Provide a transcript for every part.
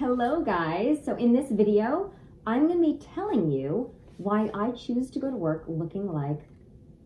Hello guys, so in this video, I'm going to be telling you why I choose to go to work looking like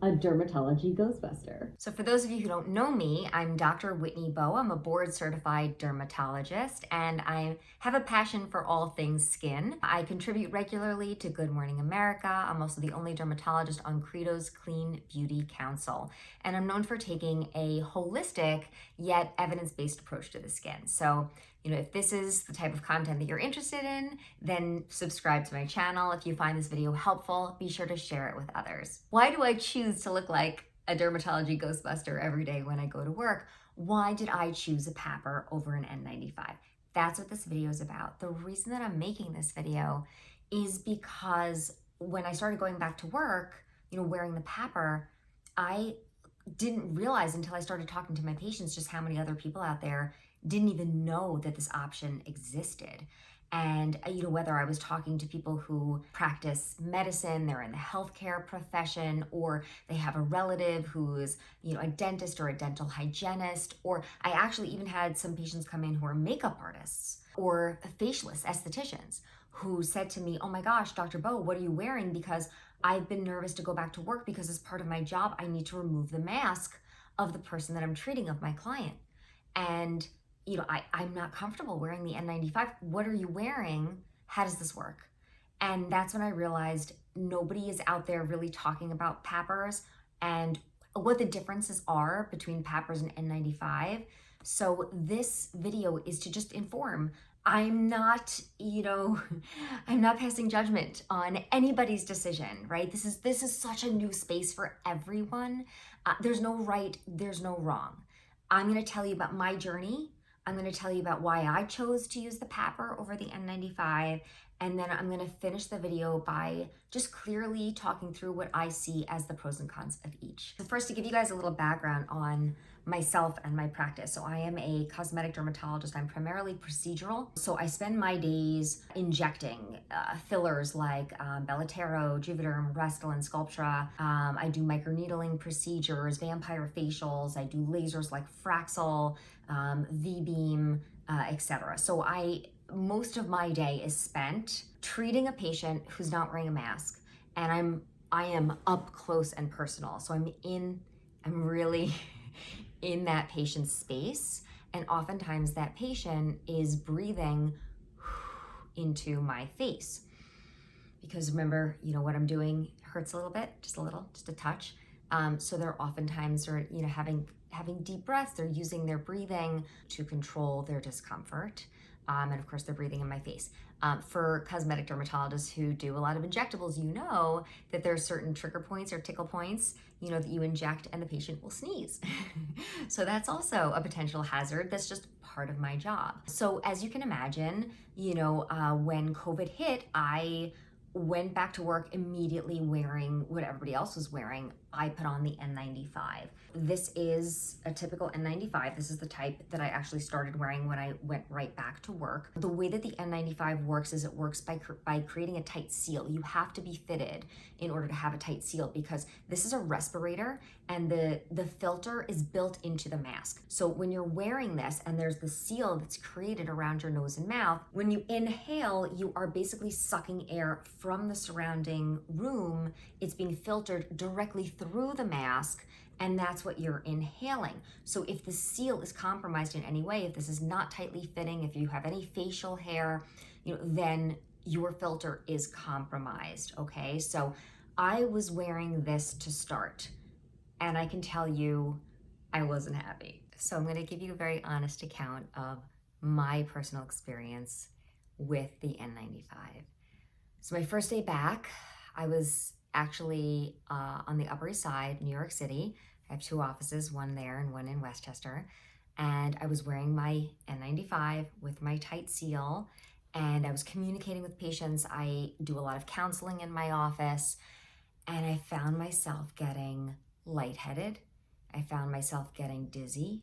a dermatology Ghostbuster. So for those of you who don't know me, I'm Dr. Whitney Bowe. I'm a board certified dermatologist and I have a passion for all things skin. I contribute regularly to Good Morning America. I'm also the only dermatologist on Credo's Clean Beauty Council. And I'm known for taking a holistic yet evidence-based approach to the skin. So, if this is the type of content that you're interested in, then subscribe to my channel. If you find this video helpful, be sure to share it with others. Why do I choose to look like a dermatology Ghostbuster every day when I go to work? Why did I choose a PAPR over an N95? That's what this video is about. The reason that I'm making this video is because when I started going back to work, wearing the PAPR, I didn't realize until I started talking to my patients just how many other people out there didn't even know that this option existed. And whether I was talking to people who practice medicine, they're in the healthcare profession, or they have a relative who's a dentist or a dental hygienist, or I actually even had some patients come in who are makeup artists or facialists, estheticians, who said to me, "Oh my gosh, Dr. Bowe, what are you wearing? Because I've been nervous to go back to work because as part of my job, I need to remove the mask of the person that I'm treating, of my client. And I'm not comfortable wearing the N95. What are you wearing? How does this work?" And that's when I realized nobody is out there really talking about PAPRs and what the differences are between PAPRs and N95. So this video is to just inform. I'm not, I'm not passing judgment on anybody's decision, right? This is such a new space for everyone. There's no right, there's no wrong. I'm going to tell you about my journey. I'm going to tell you about why I chose to use the PAPR over the N95, and then I'm going to finish the video by just clearly talking through what I see as the pros and cons of each. So first, to give you guys a little background on myself and my practice. So I am a cosmetic dermatologist. I'm primarily procedural. So I spend my days injecting fillers like Bellatero, Juvederm, Restylane, Sculptra. I do microneedling procedures, vampire facials. I do lasers like Fraxel, V-beam, etc. So most of my day is spent treating a patient who's not wearing a mask, and I am up close and personal. So I'm really in that patient's space, and oftentimes that patient is breathing into my face. Because remember, what I'm doing hurts a little bit, just a touch. So they're oftentimes having deep breaths. They're using their breathing to control their discomfort. And of course, they're breathing in my face. For cosmetic dermatologists who do a lot of injectables, that there are certain trigger points or tickle points, that you inject and the patient will sneeze. So that's also a potential hazard. That's just part of my job. So as you can imagine, when COVID hit, I went back to work immediately wearing what everybody else was wearing. I put on the N95. This is a typical N95. This is the type that I actually started wearing when I went right back to work. The way that the N95 works is it works by creating a tight seal. You have to be fitted in order to have a tight seal because this is a respirator and the filter is built into the mask. So when you're wearing this and there's the seal that's created around your nose and mouth, when you inhale, you are basically sucking air from the surrounding room. It's being filtered directly through the mask, and that's what you're inhaling. So if the seal is compromised in any way, if this is not tightly fitting, if you have any facial hair, then your filter is compromised, okay? So I was wearing this to start, and I can tell you I wasn't happy. So I'm gonna give you a very honest account of my personal experience with the N95. So my first day back, I was actually on the Upper East Side, New York City. I have two offices, one there and one in Westchester. And I was wearing my N95 with my tight seal, and I was communicating with patients. I do a lot of counseling in my office, and I found myself getting lightheaded. I found myself getting dizzy.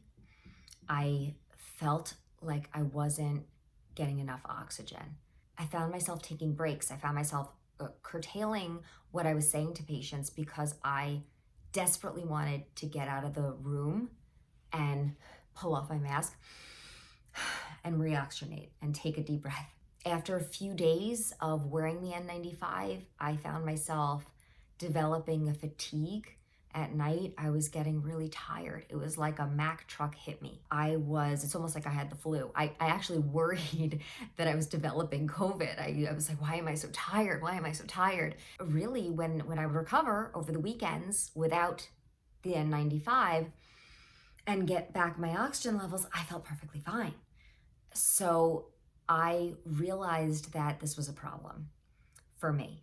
I felt like I wasn't getting enough oxygen. I found myself taking breaks. I found myself curtailing what I was saying to patients because I desperately wanted to get out of the room and pull off my mask and reoxygenate and take a deep breath. After a few days of wearing the N95, I found myself developing a fatigue. At night, I was getting really tired. It was like a Mack truck hit me. It's almost like I had the flu. I actually worried that I was developing COVID. I was like, why am I so tired? Why am I so tired? Really, when I would recover over the weekends without the N95 and get back my oxygen levels, I felt perfectly fine. So I realized that this was a problem for me.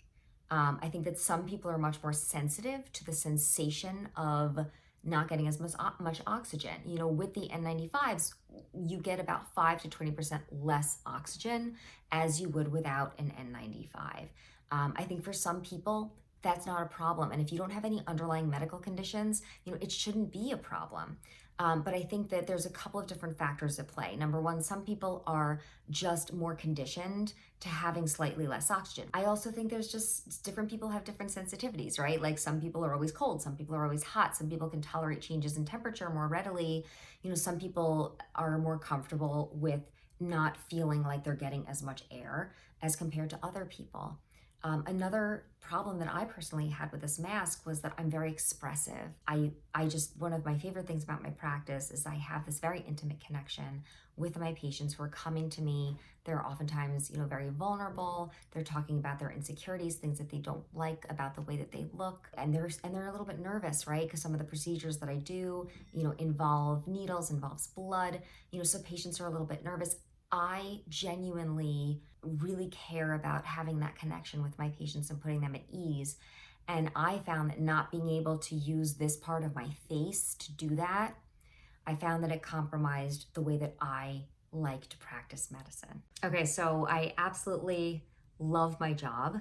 I think that some people are much more sensitive to the sensation of not getting as much oxygen. You know, with the N95s, you get about 5 to 20% less oxygen as you would without an N95. I think for some people, that's not a problem. And if you don't have any underlying medical conditions, you know, it shouldn't be a problem. But I think that there's a couple of different factors at play. Number one, some people are just more conditioned to having slightly less oxygen. I also think there's just different people have different sensitivities, right? Like some people are always cold, some people are always hot, some people can tolerate changes in temperature more readily. You know, some people are more comfortable with not feeling like they're getting as much air as compared to other people. Another problem that I personally had with this mask was that I'm very expressive. One of my favorite things about my practice is I have this very intimate connection with my patients who are coming to me. They're oftentimes, you know, very vulnerable. They're talking about their insecurities, things that they don't like about the way that they look. And they're a little bit nervous, right? Because some of the procedures that I do, you know, involve needles, involves blood, you know, so patients are a little bit nervous. I genuinely really care about having that connection with my patients and putting them at ease. And I found that not being able to use this part of my face to do that, I found that it compromised the way that I like to practice medicine. Okay, so I absolutely love my job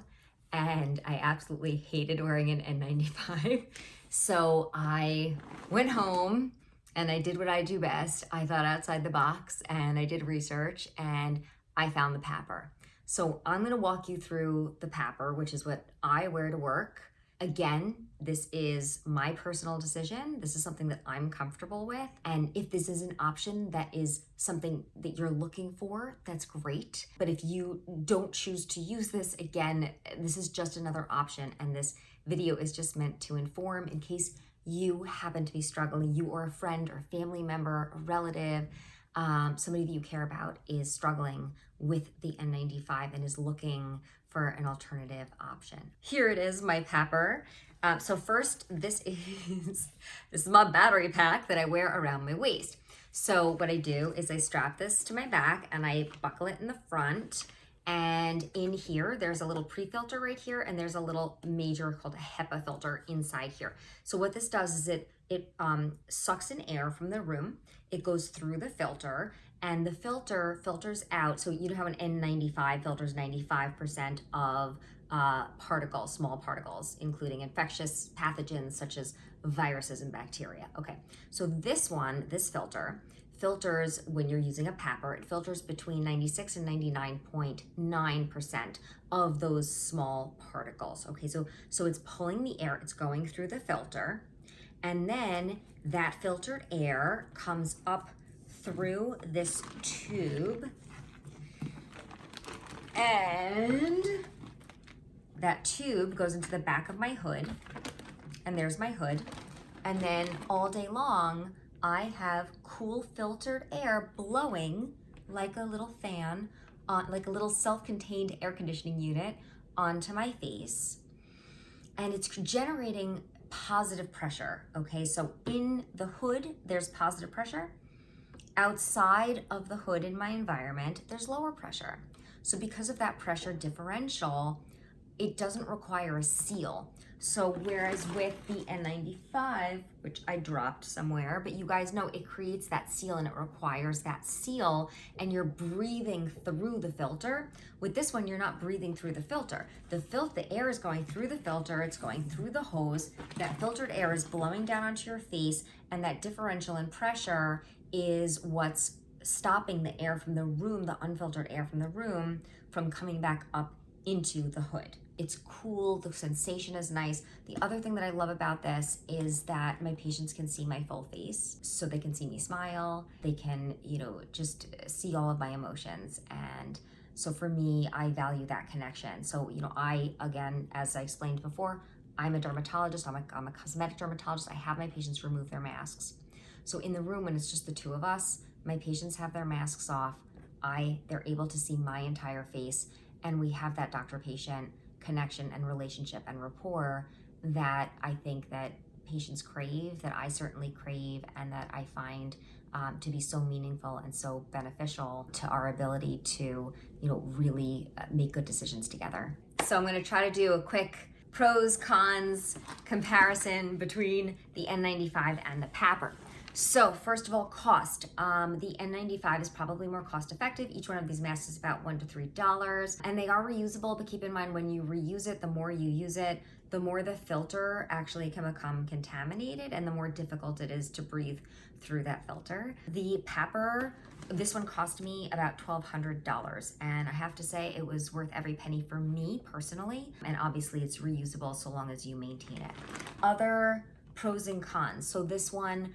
and I absolutely hated wearing an N95. So I went home and I did what I do best. I thought outside the box and I did research and I found the PAPR. So I'm gonna walk you through the PAPR, which is what I wear to work. Again, this is my personal decision. This is something that I'm comfortable with. And if this is an option that is something that you're looking for, that's great. But if you don't choose to use this, again, this is just another option. And this video is just meant to inform in case you happen to be struggling, you or a friend or family member, a relative, somebody that you care about is struggling with the N95 and is looking for an alternative option. Here it is, my PAPR. So first, this is my battery pack that I wear around my waist. So what I do is I strap this to my back and I buckle it in the front. And in here, there's a little pre-filter right here, and there's a little major called a HEPA filter inside here. So what this does is it sucks in air from the room. It goes through the filter, and the filter filters out. So you know how an N95 filters 95% of particles, small particles, including infectious pathogens such as viruses and bacteria. Okay, so this filter filters, when you're using a PAPR, it filters between 96 and 99.9% of those small particles. Okay, so it's pulling the air, it's going through the filter, and then that filtered air comes up through this tube, and that tube goes into the back of my hood, and there's my hood, and then all day long, I have cool filtered air blowing like a little fan, like a little self-contained air conditioning unit onto my face. And it's generating positive pressure, okay? So in the hood, there's positive pressure. Outside of the hood in my environment, there's lower pressure. So because of that pressure differential, it doesn't require a seal. So whereas with the N95, which I dropped somewhere, but you guys know it creates that seal and it requires that seal and you're breathing through the filter. With this one, you're not breathing through the filter. The air is going through the filter, it's going through the hose, that filtered air is blowing down onto your face, and that differential in pressure is what's stopping the air from the room, the unfiltered air from the room, from coming back up into the hood. It's cool, the sensation is nice. The other thing that I love about this is that my patients can see my full face. So they can see me smile, they can, just see all of my emotions. And so for me, I value that connection. So, I, again, as I explained before, I'm a dermatologist, I'm a cosmetic dermatologist. I have my patients remove their masks. So in the room, when it's just the two of us, my patients have their masks off. They're able to see my entire face, and we have that doctor-patient connection and relationship and rapport that I think that patients crave, that I certainly crave, and that I find to be so meaningful and so beneficial to our ability to, really make good decisions together. So I'm going to try to do a quick pros, cons comparison between the N95 and the PAPR. So first of all, cost. The N95 is probably more cost effective. Each one of these masks is about $1 to $3, and they are reusable, but keep in mind when you reuse it, the more you use it, the more the filter actually can become contaminated and the more difficult it is to breathe through that filter. The PAPR, this one cost me about $1,200, and I have to say it was worth every penny for me personally, and obviously it's reusable so long as you maintain it. Other pros and cons. So this one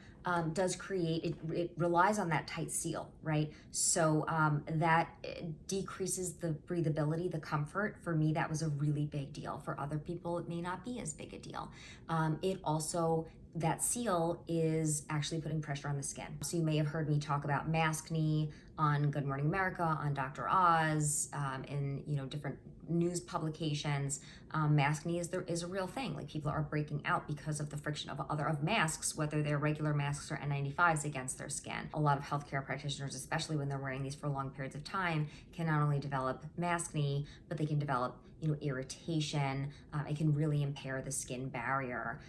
does create, it relies on that tight seal, right? So that decreases the breathability, the comfort. For me, that was a really big deal. For other people, it may not be as big a deal. It also, that seal is actually putting pressure on the skin. So you may have heard me talk about maskne on Good Morning America, on Dr. Oz, in different news publications. Maskne is a real thing. Like, people are breaking out because of the friction of masks, whether they're regular masks or N95s, against their skin. A lot of healthcare practitioners, especially when they're wearing these for long periods of time, can not only develop maskne, but they can develop irritation. It can really impair the skin barrier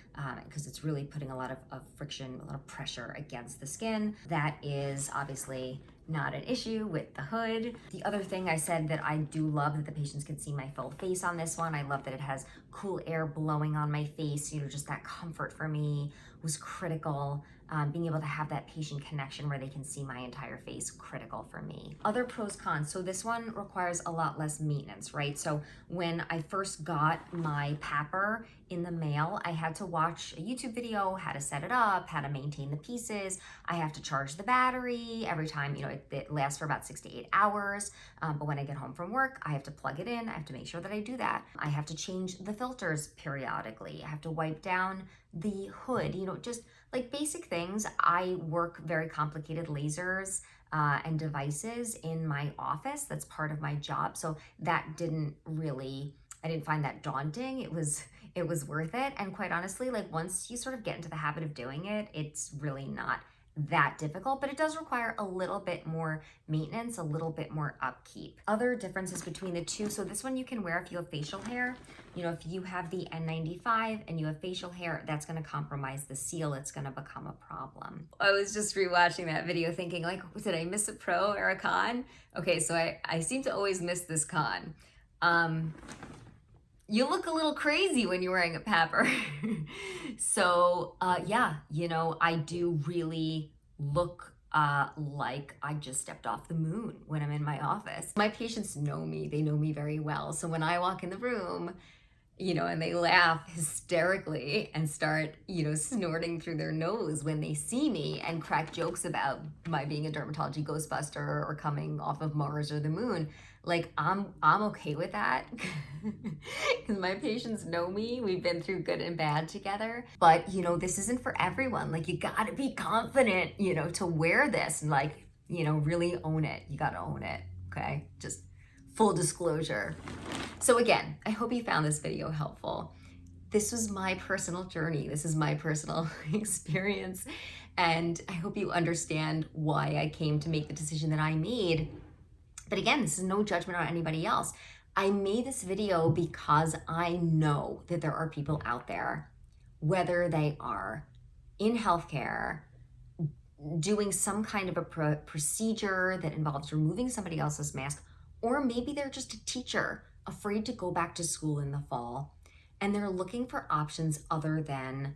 because it's really putting a lot of friction, a lot of pressure against the skin. That is obviously not an issue with the hood. The other thing I said that I do love that the patients can see my full face on this one. I love that it has cool air blowing on my face. Just that comfort for me was critical. Being able to have that patient connection where they can see my entire face, critical for me. Other pros, cons. So this one requires a lot less maintenance, right? So when I first got my PAPR in the mail, I had to watch a YouTube video, how to set it up, how to maintain the pieces. I have to charge the battery every time, it lasts for about 6 to 8 hours. But when I get home from work, I have to plug it in. I have to make sure that I do that. I have to change the filters periodically. I have to wipe down the hood, just like basic things. I work very complicated lasers and devices in my office. That's part of my job. So that I didn't find that daunting. It was worth it. And quite honestly, like, once you sort of get into the habit of doing it, it's really not that difficult, but it does require a little bit more maintenance, a little bit more upkeep. Other differences between the two. So this one you can wear if you have facial hair. If you have the N95 and you have facial hair, that's going to compromise the seal. It's going to become a problem. I was just rewatching that video thinking, like, did I miss a pro or a con? Okay, so I seem to always miss this con. You look a little crazy when you're wearing a PAPR. So yeah, I do really look like I just stepped off the moon when I'm in my office. My patients know me, they know me very well. So when I walk in the room, and they laugh hysterically and start, snorting through their nose when they see me and crack jokes about my being a dermatology ghostbuster or coming off of Mars or the moon. Like, I'm okay with that because my patients know me. We've been through good and bad together. But, this isn't for everyone. Like, you gotta be confident, to wear this and, like, really own it. You gotta own it, okay? Just full disclosure. So again, I hope you found this video helpful. This was my personal journey. This is my personal experience. And I hope you understand why I came to make the decision that I made. But again, this is no judgment on anybody else. I made this video because I know that there are people out there, whether they are in healthcare, doing some kind of a procedure that involves removing somebody else's mask, or maybe they're just a teacher afraid to go back to school in the fall, and they're looking for options other than,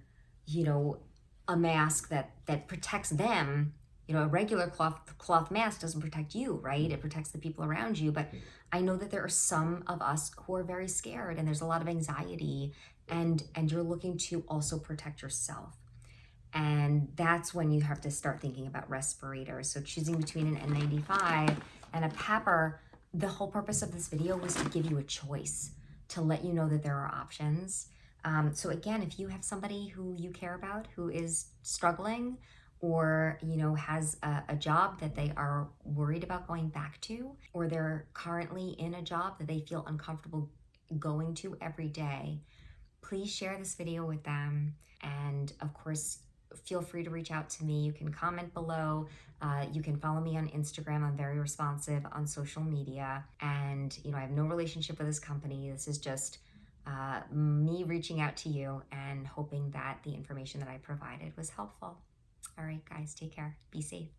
a mask that protects them, You know, a regular cloth mask doesn't protect you, right? It protects the people around you. But I know that there are some of us who are very scared, and there's a lot of anxiety, and you're looking to also protect yourself. And that's when you have to start thinking about respirators. So choosing between an N95 and a PAPR, the whole purpose of this video was to give you a choice, to let you know that there are options. So again, if you have somebody who you care about who is struggling, or you know, has a job that they are worried about going back to, or they're currently in a job that they feel uncomfortable going to every day, please share this video with them. And of course, feel free to reach out to me. You can comment below. You can follow me on Instagram. I'm very responsive on social media. And you know, I have no relationship with this company. This is just me reaching out to you and hoping that the information that I provided was helpful. All right, guys, take care. Be safe.